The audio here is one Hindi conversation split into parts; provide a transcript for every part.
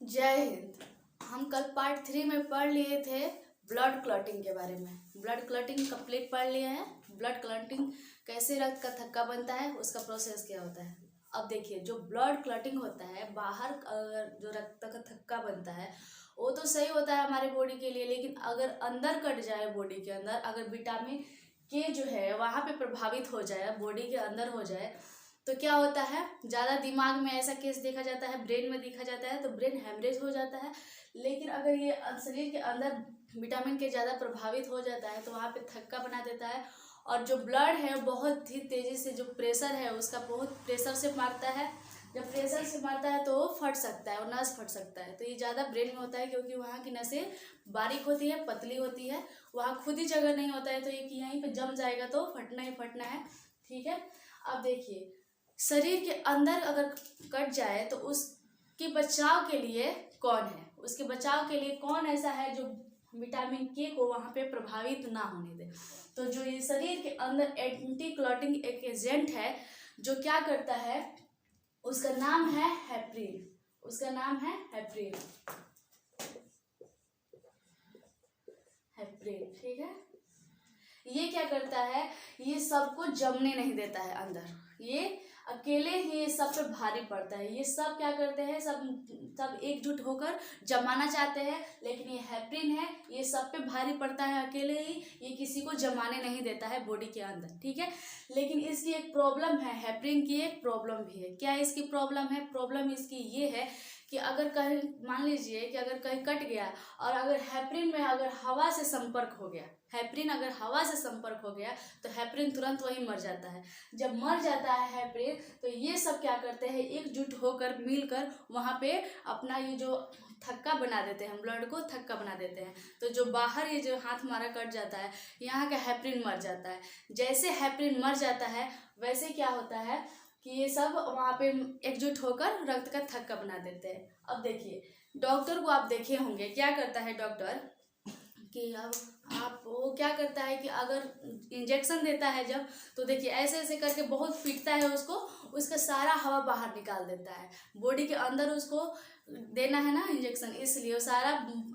जय हिंद। हम कल पार्ट 3 में पढ़ लिए थे ब्लड क्लॉटिंग के बारे में। ब्लड क्लॉटिंग कंप्लीट पढ़ लिया है। ब्लड क्लॉटिंग कैसे रक्त का थक्का बनता है, उसका प्रोसेस क्या होता है। अब देखिए, जो ब्लड क्लॉटिंग होता है, बाहर अगर जो रक्त का थक्का बनता है वो तो सही होता है हमारे बॉडी के लिए, लेकिन अगर अंदर कट जाए, बॉडी के अंदर अगर विटामिन के जो है वहाँ पे प्रभावित हो जाए, बॉडी के अंदर हो जाए, तो क्या होता है, ज़्यादा दिमाग में ऐसा केस देखा जाता है, ब्रेन में देखा जाता है, तो ब्रेन हेमरेज हो जाता है। लेकिन अगर ये शरीर के अंदर विटामिन के ज़्यादा प्रभावित हो जाता है तो वहाँ पे थक्का बना देता है। और जो ब्लड है बहुत ही तेज़ी से, जो प्रेशर है उसका बहुत प्रेशर से मारता है। जब प्रेशर से मारता है तो वो फट सकता है और नस फट सकता है। तो ये ज़्यादा ब्रेन में होता है क्योंकि वहाँ की नसें बारीक होती है, पतली होती है, वहाँ खुद ही जगह नहीं होता है, तो ये कि यहीं पे जम जाएगा तो फटना ही फटना है। ठीक है। अब देखिए, शरीर के अंदर अगर कट जाए तो उसके बचाव के लिए कौन है, उसके बचाव के लिए कौन ऐसा है जो विटामिन के को वहाँ पे प्रभावित ना होने दे। तो जो ये शरीर के अंदर एंटी क्लॉटिंग एक एजेंट है जो क्या करता है, उसका नाम है हेपरिन। उसका नाम है हेपरिन। हेपरिन, ठीक है। ये क्या करता है, ये सबको जमने नहीं देता है अंदर, ये अकेले ही ये सब पे भारी पड़ता है। ये सब क्या करते हैं, सब एकजुट होकर जमाना चाहते हैं, लेकिन ये हेपरिन है, ये सब पे भारी पड़ता है अकेले ही, ये किसी को जमाने नहीं देता है बॉडी के अंदर। ठीक है। लेकिन इसकी एक प्रॉब्लम है, हेपरिन की एक प्रॉब्लम भी है। क्या इसकी प्रॉब्लम है? प्रॉब्लम इसकी ये है कि अगर कहीं मान लीजिए कि अगर कहीं कट गया और अगर हेपरिन में अगर हवा से संपर्क हो गया, हेपरिन अगर हवा से संपर्क हो गया तो हेपरिन तुरंत वहीं मर जाता है। जब मर जाता है हेपरिन तो ये सब क्या करते हैं, एकजुट होकर मिलकर वहाँ पे अपना ये जो थक्का बना देते हैं, ब्लड को थक्का बना देते हैं। तो जो बाहर ये जो हाथ हमारा कट जाता है, यहाँ का हेपरिन मर जाता है। जैसे हेपरिन मर जाता है वैसे क्या होता है कि ये सब वहाँ पे एकजुट होकर रक्त का थक्का बना देते हैं। अब देखिए, डॉक्टर को आप देखे होंगे क्या करता है डॉक्टर, कि अब आप वो क्या करता है कि अगर इंजेक्शन देता है जब, तो देखिए ऐसे ऐसे करके बहुत पीटता है उसको, उसका सारा हवा बाहर निकाल देता है। बॉडी के अंदर उसको देना है ना इंजेक्शन, इसलिए वो सारा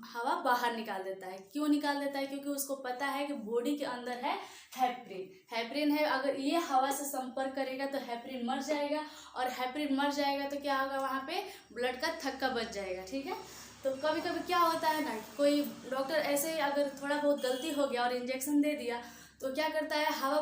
हवा बाहर निकाल देता है। क्यों निकाल देता है? क्योंकि उसको पता है कि बॉडी के अंदर है हेपरिन। हेपरिन है, अगर ये हवा से संपर्क करेगा तो हेपरिन मर जाएगा, और हेपरिन मर जाएगा तो क्या होगा, वहाँ पे ब्लड का थक्का बच जाएगा। ठीक है। तो कभी कभी क्या होता है ना, कोई डॉक्टर ऐसे अगर थोड़ा बहुत गलती हो गया और इंजेक्शन दे दिया तो क्या करता है, हवा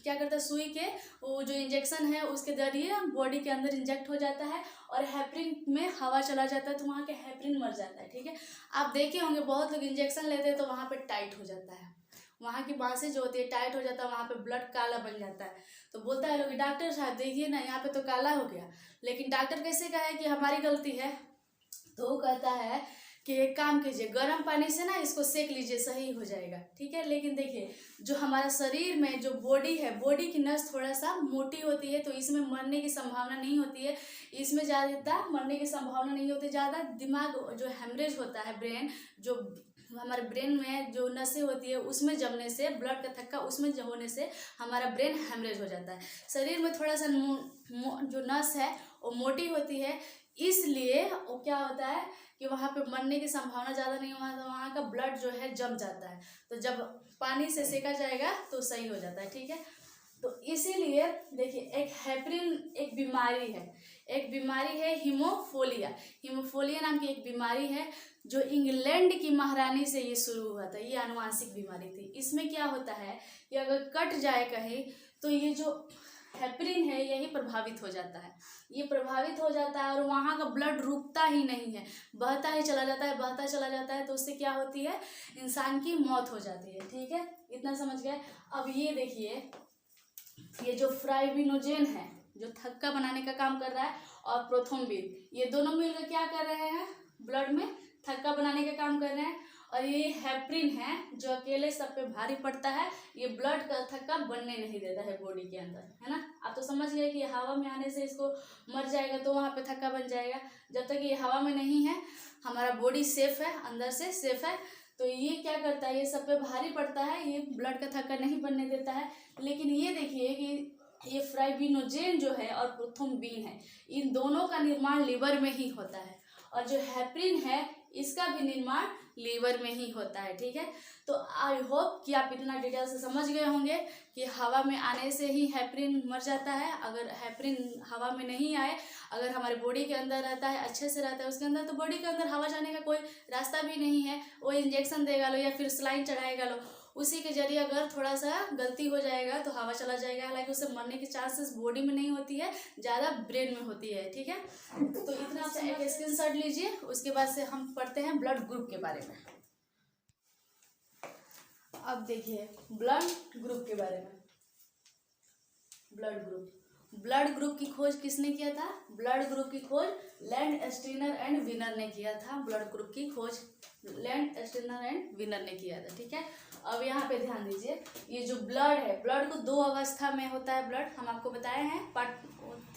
क्या करता है, सुई के वो जो इंजेक्शन है उसके जरिए बॉडी के अंदर इंजेक्ट हो जाता है और हेपरिन में हवा चला जाता है, तो वहाँ के हेपरिन मर जाता है। ठीक है। आप देखे होंगे बहुत लोग इंजेक्शन लेते हैं तो वहाँ पे टाइट हो जाता है, वहाँ की बांसें जो होती है टाइट हो जाता है, वहाँ पे ब्लड काला बन जाता है। तो बोलता है लोग, डॉक्टर साहब देखिए ना यहाँ पे तो काला हो गया, लेकिन डॉक्टर कैसे कहे कि हमारी गलती है? तो वो कहता है कि एक काम कीजिए, गर्म पानी से ना इसको सेक लीजिए, सही हो जाएगा। ठीक है। लेकिन देखिए, जो हमारा शरीर में जो बॉडी है, बॉडी की नस थोड़ा सा मोटी होती है, तो इसमें मरने की संभावना नहीं होती है। इसमें ज़्यादा मरने की संभावना नहीं होती। ज़्यादा दिमाग जो हेमरेज होता है, ब्रेन जो हमारे ब्रेन में जो नसें होती है उसमें जमने से, ब्लड का थक्का उसमें होने से हमारा ब्रेन हेमरेज हो जाता है। शरीर में थोड़ा सा जो नस है वो मोटी होती है, इसलिए वो क्या होता है कि वहाँ पे मरने की संभावना ज़्यादा नहीं हुआ, तो वहाँ का ब्लड जो है जम जाता है। तो जब पानी से सेका जाएगा तो सही हो जाता है। ठीक है। तो इसीलिए देखिए, एक हेपरिन एक बीमारी है, एक बीमारी है हीमोफोलिया। हीमोफोलिया नाम की एक बीमारी है जो इंग्लैंड की महारानी से ये शुरू हुआ था। ये आनुवांशिक बीमारी थी। इसमें क्या होता है कि अगर कट जाए कहीं तो ये जो हेपरिन है यही प्रभावित हो जाता है, ये प्रभावित हो जाता है और वहाँ का ब्लड रुकता ही नहीं है, बहता ही चला जाता है, बहता चला जाता है। तो उससे क्या होती है, इंसान की मौत हो जाती है। ठीक है, इतना समझ गए। अब ये देखिए, ये जो फ्राइबिनोजेन है जो थक्का बनाने का काम कर रहा है, और प्रोथ्रोम्बिन, ये दोनों मिलकर क्या कर रहे हैं, ब्लड में थक्का बनाने का काम कर रहे हैं। और ये हेपरिन है जो अकेले सब पे भारी पड़ता है, ये ब्लड का थक्का बनने नहीं देता है बॉडी के अंदर, है ना। आप तो समझ गए कि हवा में आने से इसको मर जाएगा तो वहाँ पे थक्का बन जाएगा। जब तक ये हवा में नहीं है, हमारा बॉडी सेफ है, अंदर से सेफ है, तो ये क्या करता है, ये सब पे भारी पड़ता है, ये ब्लड का थक्का नहीं बनने देता है। लेकिन ये देखिए कि ये फ्राइबिनोजेन जो है और प्रोथ्रोम्बिन है, इन दोनों का निर्माण लिवर में ही होता है। और जो हेपरिन है इसका भी निर्माण लीवर में ही होता है। ठीक है, तो आई होप कि आप इतना डिटेल से समझ गए होंगे कि हवा में आने से ही हेपरिन मर जाता है। अगर हेपरिन हवा में नहीं आए, अगर हमारे बॉडी के अंदर रहता है, अच्छे से रहता है उसके अंदर, तो बॉडी के अंदर हवा जाने का कोई रास्ता भी नहीं है। वो इंजेक्शन देगा लो या फिर सलाइन चढ़ाएगा लो, उसी के जरिए अगर थोड़ा सा गलती हो जाएगा तो हवा चला जाएगा। हालांकि उससे मरने की चांसेस बॉडी में नहीं होती है, ज़्यादा ब्रेन में होती है। ठीक है, तो इतना आप एक स्क्रीनशॉट लीजिए। उसके बाद से हम पढ़ते हैं ब्लड ग्रुप के बारे में। अब देखिए ब्लड ग्रुप के बारे में। ब्लड ग्रुप की खोज किसने किया था? ब्लड ग्रुप की खोज लैंड-स्टीनर एंड विनर ने किया था। ब्लड ग्रुप की खोज लैंड-स्टीनर एंड विनर ने किया था। ठीक है, अब यहाँ पे ध्यान दीजिए, ये जो ब्लड है, ब्लड को दो अवस्था में होता है। ब्लड हम आपको बताए हैं, पार्ट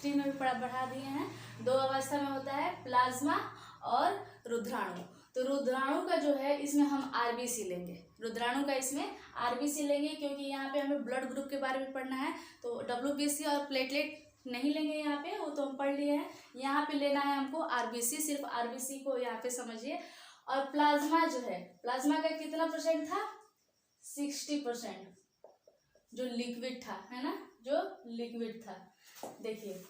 3 में भी बढ़ा दिए हैं। दो अवस्था में होता है, प्लाज्मा और रुद्राणु। तो रुद्राणु का जो है इसमें हम आरबीसी लेंगे। रुद्राणु का इसमें आरबीसी लेंगे क्योंकि यहाँ पे हमें ब्लड ग्रुप के बारे में पढ़ना है। तो डब्ल्यूबीसी और प्लेटलेट नहीं लेंगे यहाँ पे, वो तो हम पढ़ लिए हैं। यहाँ पे लेना है हमको आरबीसी, सिर्फ आरबीसी को यहाँ पे समझिए। और प्लाज्मा जो है, प्लाज्मा का कितना % था? 60%, जो लिक्विड था, है ना, जो लिक्विड था। देखिए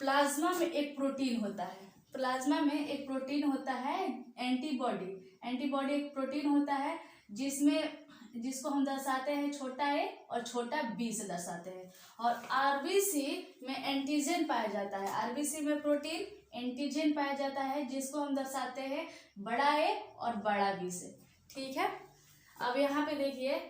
प्लाज्मा में एक प्रोटीन होता है, प्लाज्मा में एक प्रोटीन होता है एंटीबॉडी। एंटीबॉडी एक प्रोटीन होता है जिसको हम दर्शाते हैं छोटा ए और छोटा बी से दर्शाते हैं। और आरबीसी में एंटीजन पाया जाता है। आरबीसी में प्रोटीन एंटीजन पाया जाता है जिसको हम दर्शाते हैं बड़ा ए और बड़ा बी से। ठीक है, अब यहाँ पे देखिए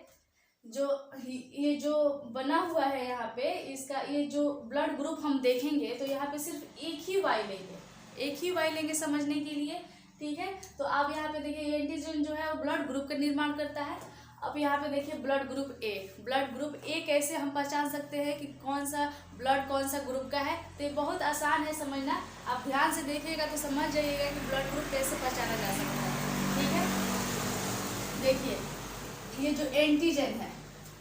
ये जो बना हुआ है यहाँ पे, इसका ये जो ब्लड ग्रुप हम देखेंगे तो यहाँ पे सिर्फ एक ही वाई लेंगे समझने के लिए। ठीक है, तो आप यहाँ पे देखिए ये एंटीजन जो है वो ब्लड ग्रुप का निर्माण करता है। अब यहाँ पे देखिए blood group A. Blood group A कैसे हम पहचान सकते हैं कि कौन सा ब्लड कौन सा ग्रुप का है? तो ये बहुत आसान है समझना, आप ध्यान से देखिएगा तो समझ जाइएगा कि ब्लड ग्रुप कैसे पहचाना जा सकता है। ठीक है, देखिए ये जो एंटीजन है,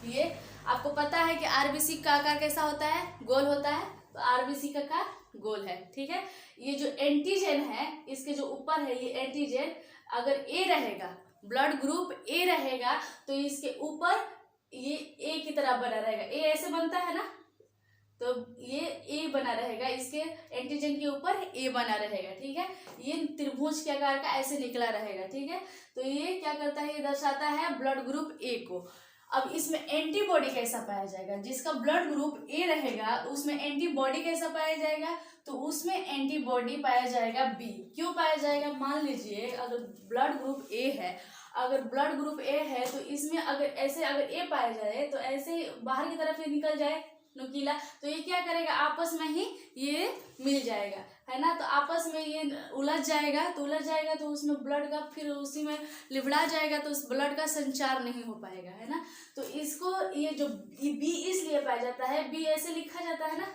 ये आपको पता है कि आरबीसी का आकार कैसा होता है? गोल होता है। तो आरबीसी का आकार गोल है। ठीक है, ये जो एंटीजन है इसके जो ऊपर है, ये एंटीजन अगर ए रहेगा, ब्लड ग्रुप ए रहेगा तो इसके ऊपर ये ए की तरह बना रहेगा। ए ऐसे बनता है ना, तो ये ए बना रहेगा, इसके एंटीजन के ऊपर ए बना रहेगा। ठीक है, ये त्रिभुज के आकार का ऐसे निकला रहेगा। ठीक है, तो ये क्या करता है? ये दर्शाता है ब्लड ग्रुप ए को। अब इसमें एंटीबॉडी कैसा पाया जाएगा? जिसका ब्लड ग्रुप ए रहेगा उसमें एंटीबॉडी कैसा पाया जाएगा? तो उसमें एंटीबॉडी पाया जाएगा बी। क्यों पाया जाएगा? मान लीजिए अगर ब्लड ग्रुप ए है, तो इसमें अगर ए पाया जाए तो ऐसे बाहर की तरफ ये निकल जाए नुकीला, तो ये क्या करेगा? आपस में ही ये मिल जाएगा, है ना। तो आपस में ये उलझ जाएगा तो उसमें ब्लड का फिर उसी में लिबड़ा जाएगा, तो उस ब्लड का संचार नहीं हो पाएगा, है ना। तो इसको ये जो बी इसलिए पाया जाता है, बी ऐसे लिखा जाता है ना,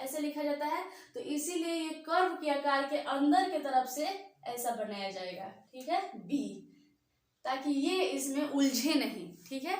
ऐसे लिखा जाता है, तो इसीलिए ये कर्व के आकार के अंदर के तरफ से ऐसा बनाया जाएगा। ठीक है, बी, ताकि ये इसमें उलझे नहीं। ठीक है,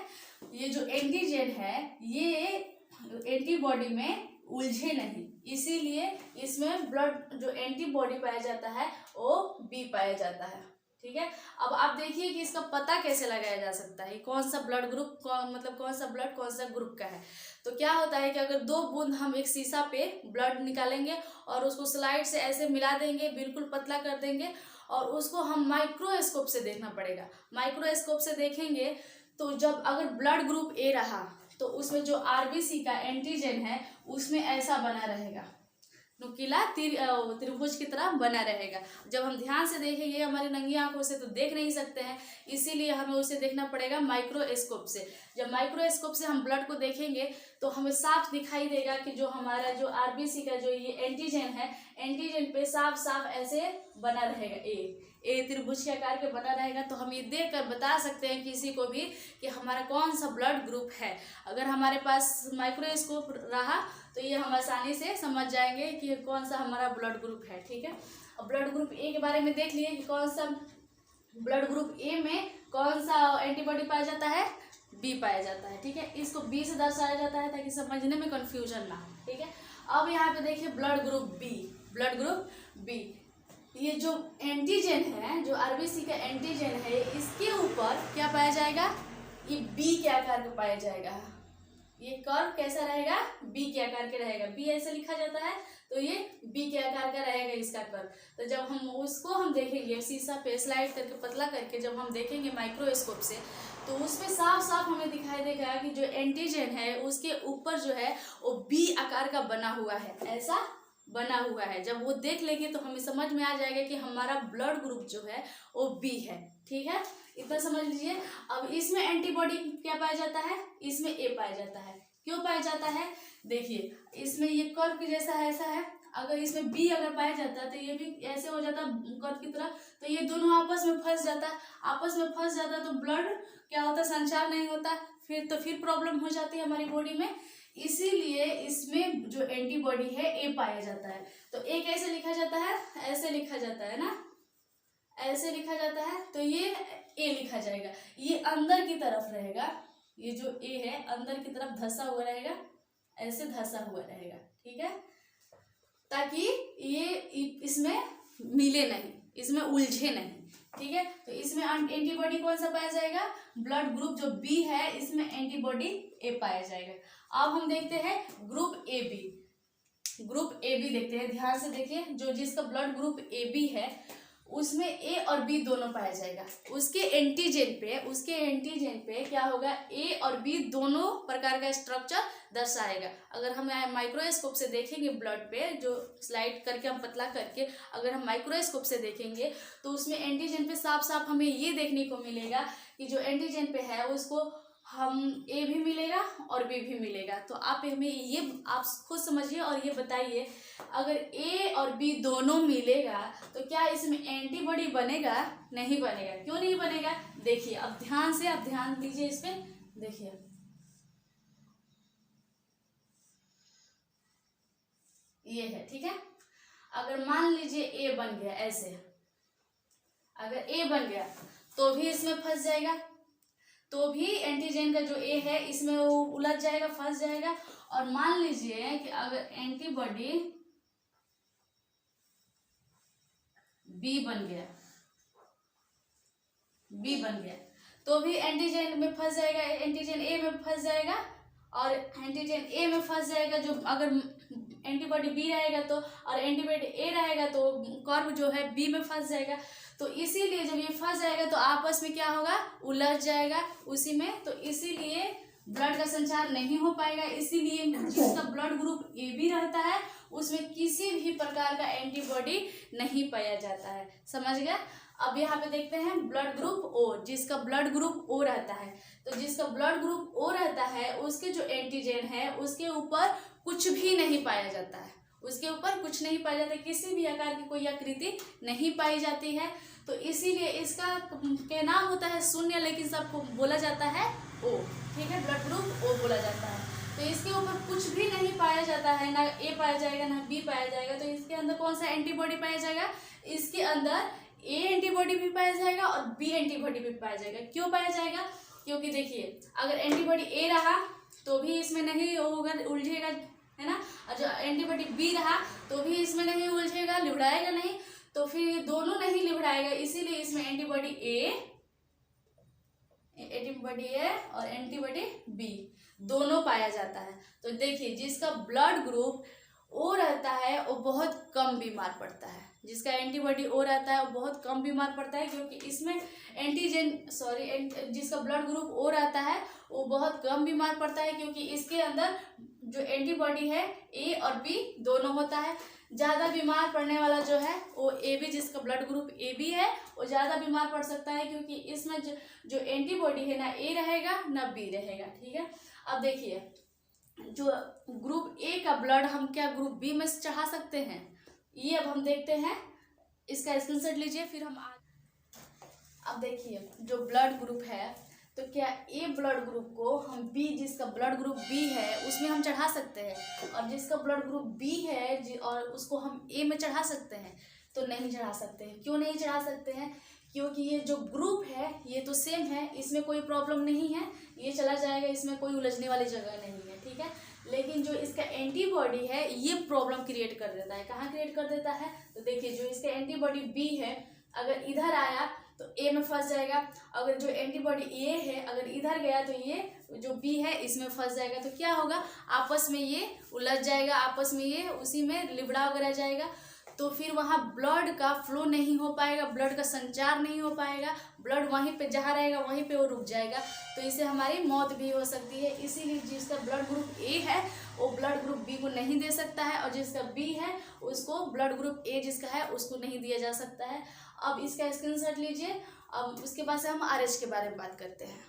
ये जो एंटीजन है ये एंटीबॉडी में उलझे नहीं, इसीलिए इसमें ब्लड जो एंटीबॉडी पाया जाता है वो बी पाया जाता है। ठीक है, अब आप देखिए कि इसका पता कैसे लगाया जा सकता है, कौन सा ब्लड ग्रुप मतलब कौन सा ब्लड कौन सा ग्रुप का है। तो क्या होता है कि अगर 2 बूंद हम एक शीशा पे ब्लड निकालेंगे और उसको स्लाइड से ऐसे मिला देंगे, बिल्कुल पतला कर देंगे, और उसको हम माइक्रोस्कोप से देखना पड़ेगा। माइक्रोस्कोप से देखेंगे तो जब अगर ब्लड ग्रुप ए रहा तो उसमें जो आरबीसी का एंटीजन है उसमें ऐसा बना रहेगा, नुकीला त्रिभुज की तरह बना रहेगा। जब हम ध्यान से देखेंगे, हमारी नंगी आंखों से तो देख नहीं सकते हैं, इसीलिए हमें उसे देखना पड़ेगा माइक्रोस्कोप से। जब माइक्रोस्कोप से हम ब्लड को देखेंगे तो हमें साफ दिखाई देगा कि जो हमारा जो आरबीसी का जो ये एंटीजन है, एंटीजन पे साफ साफ ऐसे बना रहेगा, ए त्रिभुज के आकार के बना रहेगा। तो हम ये देख कर बता सकते हैं किसी को भी कि हमारा कौन सा ब्लड ग्रुप है। अगर हमारे पास माइक्रोस्कोप रहा तो ये हम आसानी से समझ जाएंगे कि कौन सा हमारा ब्लड ग्रुप है। ठीक है, अब ब्लड ग्रुप ए के बारे में देख लिए कि कौन सा ब्लड ग्रुप ए में कौन सा एंटीबॉडी पाया जाता है? बी पाया जाता है। ठीक है, इसको बी से दर्शाया जाता है ताकि समझने में कंफ्यूजन ना हो। ठीक है, अब यहाँ पे देखिए ब्लड ग्रुप बी। ये जो एंटीजन है, जो आरबीसी का एंटीजन है, इसके ऊपर क्या पाया जाएगा, ये बी के आकार का पाया जाएगा। ये कर्व कैसा रहेगा, बी के आकार के रहेगा। बी ऐसे लिखा जाता है तो ये बी के आकार का रहेगा इसका कर्व। तो जब हम उसको हम देखेंगे शीशा पे स्लाइड करके पतला करके जब हम देखेंगे माइक्रोस्कोप से, तो उसमें साफ साफ हमें दिखाई देगा कि जो एंटीजन है उसके ऊपर जो है वो बी आकार का बना हुआ है, ऐसा बना हुआ है। जब वो देख लेंगे तो हमें समझ में आ जाएगा कि हमारा ब्लड ग्रुप जो है वो बी है। ठीक है, इतना समझ लीजिए। अब इसमें एंटीबॉडी क्या पाया जाता है, इसमें ए पाया जाता है। क्यों पाया जाता है, देखिए इसमें ये कर्व के जैसा ऐसा है, अगर इसमें बी अगर पाया जाता है तो ये भी ऐसे हो जाता कर्व की तरह, तो ये दोनों आपस में फंस जाता। आपस में फंस जाता तो ब्लड क्या होता, संचार नहीं होता, फिर प्रॉब्लम हो जाती है हमारी बॉडी में। इसीलिए इसमें जो एंटीबॉडी है ए पाया जाता है। तो ए कैसे लिखा जाता है, ऐसे लिखा जाता है ना, ऐसे लिखा जाता है। तो ये ए लिखा जाएगा, ये अंदर की तरफ रहेगा, ये जो ए है अंदर की तरफ धंसा हुआ रहेगा, ऐसे धंसा हुआ रहेगा। ठीक है, ताकि ये इसमें मिले नहीं, इसमें उलझे नहीं। ठीक है, तो इसमें एंटीबॉडी कौन सा पाया जाएगा, ब्लड ग्रुप जो बी है इसमें एंटीबॉडी ए पाया जाएगा। अब हम देखते हैं group A B. Group A B देखते हैं, ध्यान से देखिए। जो जिसका ब्लड ग्रुप ए बी है उसमें ए और बी दोनों पाया जाएगा। उसके एंटीजन पे क्या होगा, ए और बी दोनों प्रकार का स्ट्रक्चर दर्शाएगा। अगर हम माइक्रोस्कोप से देखेंगे ब्लड पे, जो स्लाइड करके हम पतला करके अगर हम माइक्रोस्कोप से देखेंगे तो उसमें एंटीजन पे साफ साफ हमें ये देखने को मिलेगा कि जो एंटीजन पे है उसको हम ए भी मिलेगा और बी भी मिलेगा। तो आप हमें ये आप खुद समझिए और ये बताइए, अगर ए और बी दोनों मिलेगा तो क्या इसमें एंटीबॉडी बनेगा, नहीं बनेगा। क्यों नहीं बनेगा, देखिए अब ध्यान से, आप ध्यान दीजिए इस पे, देखिए ये है। ठीक है, अगर मान लीजिए ए बन गया ऐसे, अगर ए बन गया तो भी इसमें फंस जाएगा, तो भी एंटीजन का जो ए है इसमें वो उलझ जाएगा, फंस जाएगा। और मान लीजिए कि अगर एंटीबॉडी बी बन गया, बी बन गया तो भी एंटीजन में फंस जाएगा, एंटीजन ए में फंस जाएगा और एंटीजन ए में फंस जाएगा। जो अगर एंटीबॉडी बी रहेगा तो और एंटीबॉडी ए रहेगा तो कर्व जो है बी में फंस जाएगा। तो इसीलिए जब ये फंस जाएगा तो आपस में क्या होगा, उलझ जाएगा उसी में। तो इसीलिए ब्लड का संचार नहीं हो पाएगा। इसीलिए जिसका ब्लड ग्रुप ए बी रहता है उसमें किसी भी प्रकार का एंटीबॉडी नहीं पाया जाता है। समझ गया। अब यहाँ पे देखते हैं ब्लड ग्रुप ओ, जिसका ब्लड ग्रुप ओ रहता है। तो जिसका ब्लड ग्रुप ओ रहता है उसके जो एंटीजन है उसके ऊपर कुछ भी नहीं पाया जाता है, उसके ऊपर कुछ नहीं पाया जाता, किसी भी आकार की कोई आकृति नहीं पाई जाती है। तो इसीलिए इसका क्या नाम होता है, शून्य, लेकिन सबको बोला जाता है ओ। ठीक है, ब्लड ग्रुप ओ बोला जाता है। तो इसके ऊपर कुछ भी नहीं पाया जाता है, ना ए पाया जाएगा ना बी पाया जाएगा। तो इसके अंदर कौन सा एंटीबॉडी पाया जाएगा, इसके अंदर ए एंटीबॉडी भी पाया जाएगा और बी एंटीबॉडी भी पाया जाएगा। क्यों पाया जाएगा, क्योंकि देखिए अगर एंटीबॉडी ए रहा तो भी इसमें नहीं होगा, उलझेगा, है ना। और जो एंटीबॉडी बी रहा तो भी इसमें नहीं उलझेगा, लिबड़ाएगा नहीं। तो फिर ये दोनों नहीं लिबड़ाएगा, इसीलिए इसमें एंटीबॉडी ए और एंटीबॉडी बी दोनों पाया जाता है। तो देखिए जिसका ब्लड ग्रुप ओ रहता है वो बहुत कम बीमार पड़ता है, जिसका एंटीबॉडी ओ रहता है वो बहुत कम बीमार पड़ता है, क्योंकि इसमें जिसका ब्लड ग्रुप ओ रहता है वो बहुत कम बीमार पड़ता है, क्योंकि इसके अंदर जो एंटीबॉडी है ए और बी दोनों होता है। ज़्यादा बीमार पड़ने वाला जो है वो ए बी, जिसका ब्लड ग्रुप ए बी है वो ज़्यादा बीमार पड़ सकता है, क्योंकि इसमें जो एंटीबॉडी है ना ए रहेगा ना बी रहेगा। ठीक है, अब देखिए जो ग्रुप ए का ब्लड हम क्या ग्रुप बी में चढ़ा सकते हैं, ये अब हम देखते हैं। इसका स्क्रीनशॉट लीजिए, फिर हम अब देखिए जो ब्लड ग्रुप है तो क्या ए ब्लड ग्रुप को हम बी, जिसका ब्लड ग्रुप बी है उसमें हम चढ़ा सकते हैं, और जिसका ब्लड ग्रुप बी है और उसको हम ए में चढ़ा सकते हैं, तो नहीं चढ़ा सकते हैं। क्यों नहीं चढ़ा सकते हैं, क्योंकि ये जो ग्रुप है ये तो सेम है, इसमें कोई प्रॉब्लम नहीं है, ये चला जाएगा, इसमें कोई उलझने वाली जगह नहीं है। ठीक है, लेकिन जो इसका एंटीबॉडी है ये प्रॉब्लम क्रिएट कर देता है। कहाँ क्रिएट कर देता है? तो देखिए जो इसका एंटीबॉडी बी है अगर इधर आया तो ए में फंस जाएगा, अगर जो एंटीबॉडी ए है अगर इधर गया तो ये जो बी है इसमें फंस जाएगा। तो क्या होगा, आपस में ये उलझ जाएगा, आपस में ये उसी में लिबड़ा वगैरह जाएगा। तो फिर वहाँ ब्लड का फ्लो नहीं हो पाएगा, ब्लड का संचार नहीं हो पाएगा, ब्लड वहीं पे जहाँ रहेगा वहीं पे वो रुक जाएगा। तो इससे हमारी मौत भी हो सकती है। इसीलिए जिसका ब्लड ग्रुप ए है वो ब्लड ग्रुप बी को नहीं दे सकता है, और जिसका बी है उसको ब्लड ग्रुप ए जिसका है उसको नहीं दिया जा सकता है। अब इसका स्क्रीनशॉट लीजिए। अब उसके बाद से हम RH के बारे में बात करते हैं।